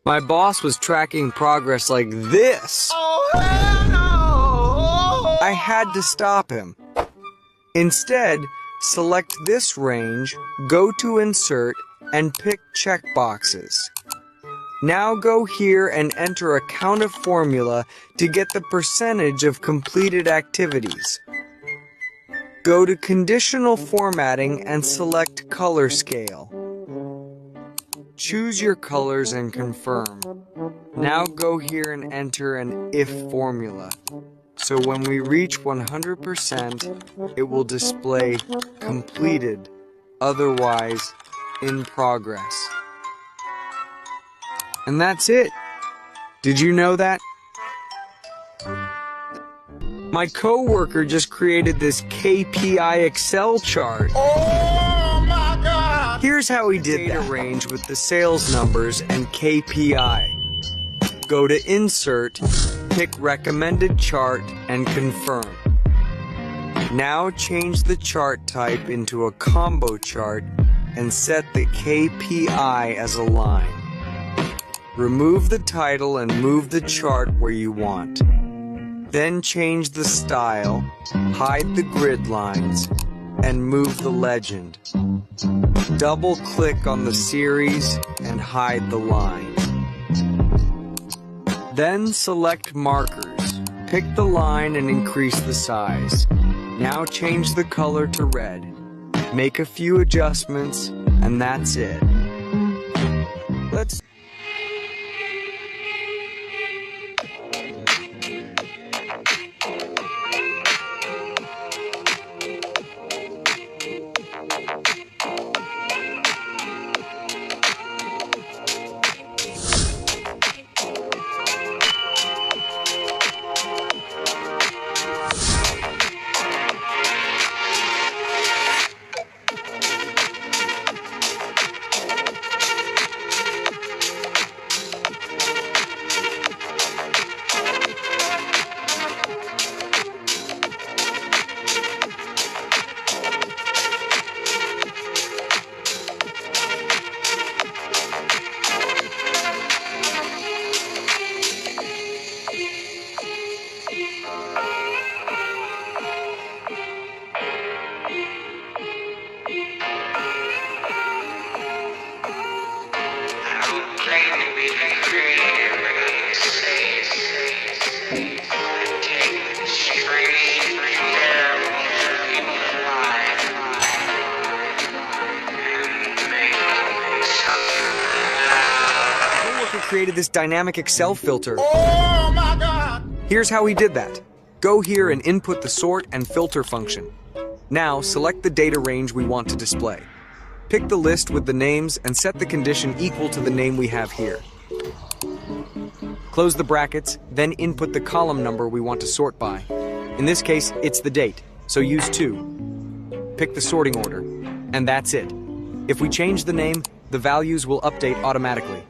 My boss was tracking progress like this. Oh, hell no! I had to stop him. Instead, select this range, go to Insert, and pick checkboxes. Now go here and enter a countif formula to get the percentage of completed activities. Go to Conditional Formatting and select Color Scale. Choose your colors and confirm. Now go here and enter an if formula. So when we reach 100%, it will display completed, otherwise in progress. And that's it. Did you know that? My coworker just created this KPI Excel chart. Oh my God! Here's how he did that. Data range with the sales numbers and KPI. Go to Insert, pick Recommended Chart, and confirm. Now change the chart type into a combo chart and set the KPI as a line. Remove the title and move the chart where you want. Then change the style, hide the grid lines, and move the legend. Double-click on the series and hide the line. Then select Markers. Pick the line and increase the size. Now change the color to red. Make a few adjustments, and that's it. Let's created this dynamic Excel filter. Oh my God! Here's how he did that. Go here and input the sort and filter function. Now select the data range we want to display. Pick the list with the names and set the condition equal to the name we have here. Close the brackets, then input the column number we want to sort by. In this case, it's the date, so use 2. Pick the sorting order, and that's it. If we change the name, the values will update automatically.